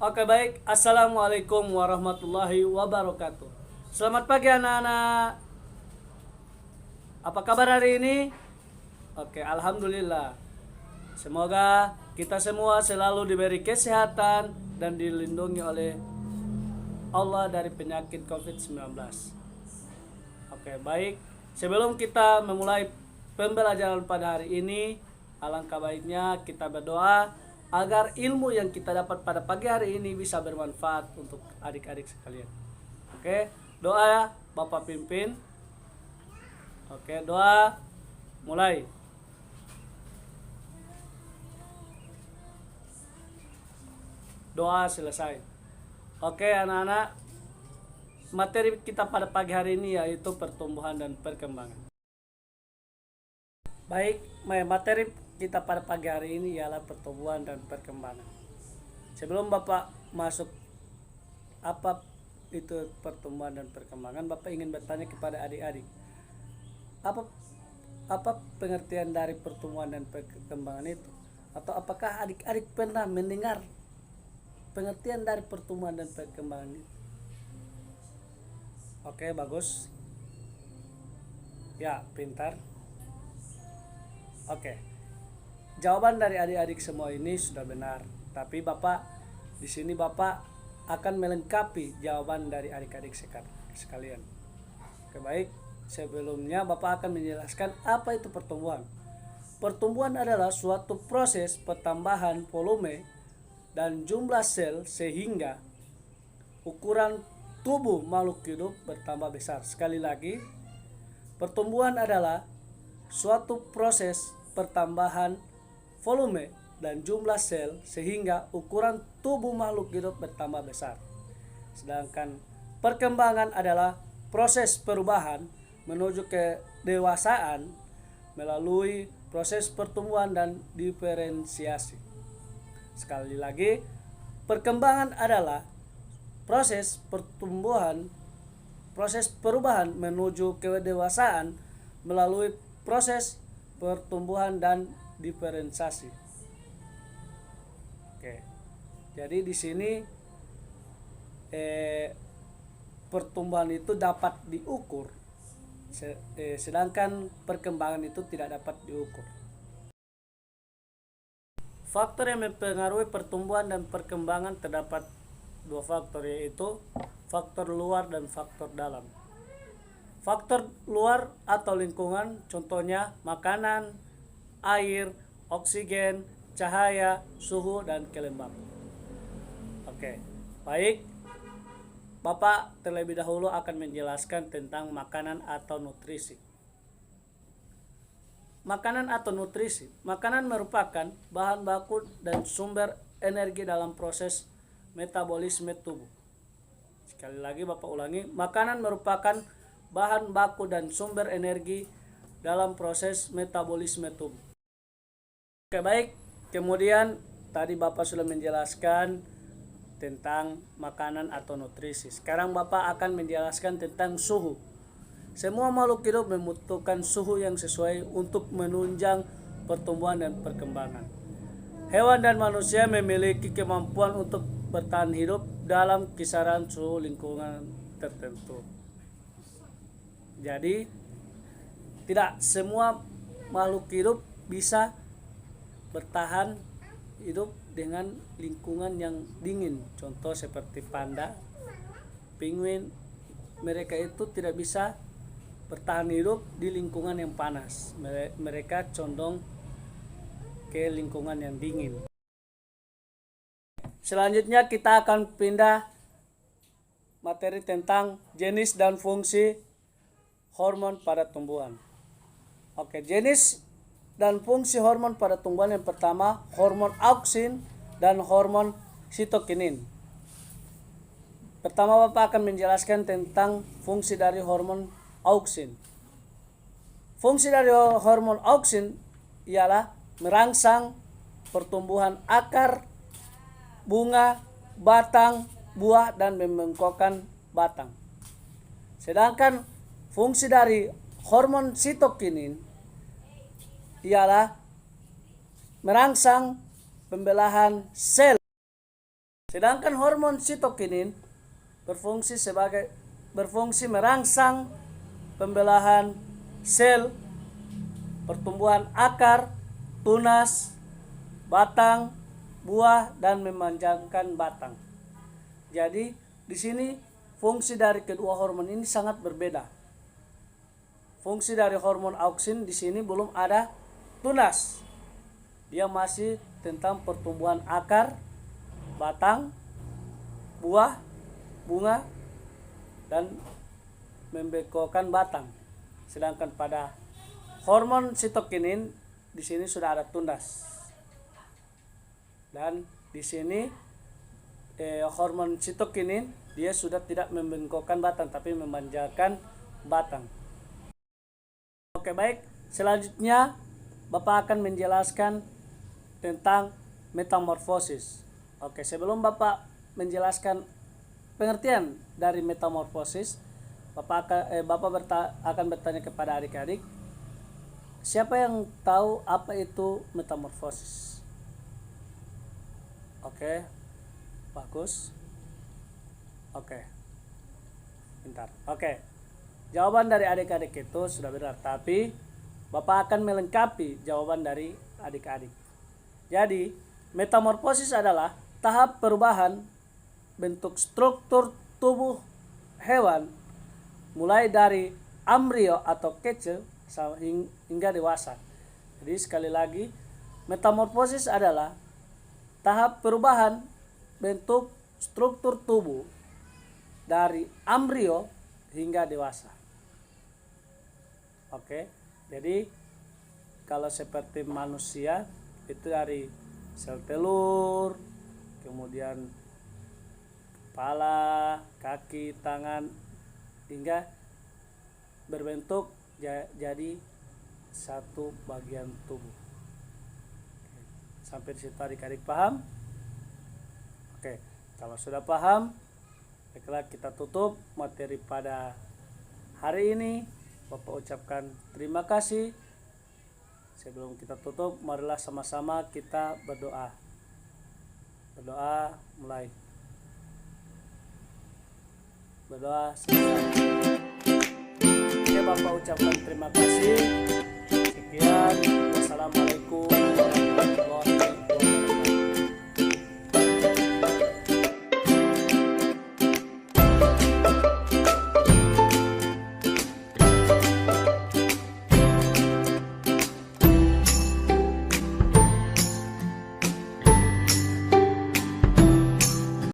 Oke baik, Assalamualaikum warahmatullahi wabarakatuh. Selamat pagi anak-anak. Apa kabar hari ini? Oke, Alhamdulillah. Semoga kita semua selalu diberi kesehatan dan dilindungi oleh Allah dari penyakit COVID-19. Oke baik, sebelum kita memulai pembelajaran pada hari ini, alangkah baiknya kita berdoa agar ilmu yang kita dapat pada pagi hari ini bisa bermanfaat untuk adik-adik sekalian. Oke, doa ya, Bapak pimpin. Oke, doa mulai. Doa selesai. Oke, anak-anak, materi kita pada pagi hari ini yaitu pertumbuhan dan perkembangan. Baik, materi kita pada pagi hari ini ialah pertumbuhan dan perkembangan. Sebelum Bapak masuk apa itu pertumbuhan dan perkembangan, Bapak ingin bertanya kepada adik-adik. Apa pengertian dari pertumbuhan dan perkembangan itu? Atau apakah adik-adik pernah mendengar pengertian dari pertumbuhan dan perkembangan itu? Oke, bagus. Ya, pintar. Oke. Jawaban dari adik-adik semua ini sudah benar. Tapi di sini Bapak akan melengkapi jawaban dari adik-adik sekalian. Oke, baik. Sebelumnya Bapak akan menjelaskan apa itu pertumbuhan. Pertumbuhan adalah suatu proses pertambahan volume dan jumlah sel sehingga ukuran tubuh makhluk hidup bertambah besar. Sekali lagi, pertumbuhan adalah suatu proses pertambahan volume dan jumlah sel sehingga ukuran tubuh makhluk hidup bertambah besar. Sedangkan perkembangan adalah proses perubahan menuju ke dewasaan melalui proses pertumbuhan dan diferensiasi. Sekali lagi, perkembangan adalah proses perubahan menuju kedewasaan melalui proses pertumbuhan dan diferensiasi. Oke. Jadi di sini pertumbuhan itu dapat diukur, sedangkan perkembangan itu tidak dapat diukur. Faktor yang mempengaruhi pertumbuhan dan perkembangan terdapat dua faktor, yaitu faktor luar dan faktor dalam. Faktor luar atau lingkungan contohnya makanan, air, oksigen, cahaya, suhu, dan kelembapan. Oke, baik. Bapak terlebih dahulu akan menjelaskan tentang makanan atau nutrisi. Makanan atau nutrisi. Makanan merupakan bahan baku dan sumber energi dalam proses metabolisme tubuh. Sekali lagi Bapak ulangi, makanan merupakan bahan baku dan sumber energi dalam proses metabolisme tubuh. Oke, baik. Kemudian tadi Bapak sudah menjelaskan tentang makanan atau nutrisi. Sekarang Bapak akan menjelaskan tentang suhu. Semua makhluk hidup membutuhkan suhu yang sesuai untuk menunjang pertumbuhan dan perkembangan. Hewan dan manusia memiliki kemampuan untuk bertahan hidup dalam kisaran suhu lingkungan tertentu. Jadi, tidak semua makhluk hidup bisa bertahan hidup dengan lingkungan yang dingin. Contoh seperti panda, penguin, mereka itu tidak bisa bertahan hidup di lingkungan yang panas. Mereka condong ke lingkungan yang dingin. Selanjutnya kita akan pindah materi tentang jenis dan fungsi hormon pada tumbuhan. Oke, jenis dan fungsi hormon pada tumbuhan yang pertama, hormon auksin dan hormon sitokinin. Pertama Bapak akan menjelaskan tentang fungsi dari hormon auksin. Fungsi dari hormon auksin ialah merangsang pertumbuhan akar, bunga, batang, buah, dan membengkokkan batang. Sedangkan fungsi dari hormon sitokinin ialah merangsang pembelahan sel Sedangkan hormon sitokinin berfungsi merangsang pembelahan sel, pertumbuhan akar, tunas, batang, buah, dan memanjangkan batang. Jadi di sini fungsi dari kedua hormon ini sangat berbeda. Fungsi dari hormon auksin di sini belum ada tunas. Dia masih tentang pertumbuhan akar, batang, buah, bunga, dan membengkokkan batang. Sedangkan pada hormon sitokinin di sini sudah ada tunas. Dan di sini hormon sitokinin dia sudah tidak membengkokkan batang tapi memanjangkan batang. Oke, baik. Selanjutnya Bapak akan menjelaskan tentang metamorfosis. Oke, sebelum Bapak menjelaskan pengertian dari metamorfosis, Bapak akan bertanya kepada adik-adik, siapa yang tahu apa itu metamorfosis? Oke, bagus. Oke, bentar. Oke, jawaban dari adik-adik itu sudah benar, tapi Bapak akan melengkapi jawaban dari adik-adik. Jadi, metamorfosis adalah tahap perubahan bentuk struktur tubuh hewan mulai dari embrio atau kecil hingga dewasa. Jadi sekali lagi, metamorfosis adalah tahap perubahan bentuk struktur tubuh dari embrio hingga dewasa. Oke, jadi kalau seperti manusia itu dari sel telur, kemudian kepala, kaki, tangan, hingga berbentuk jadi satu bagian tubuh. Sampai di situ adik-adik paham? Oke, kalau sudah paham, baiklah kita tutup materi pada hari ini. Bapak ucapkan terima kasih. Sebelum kita tutup, marilah sama-sama kita berdoa. Berdoa mulai. Berdoa selesai. Oke, Bapak ucapkan terima kasih.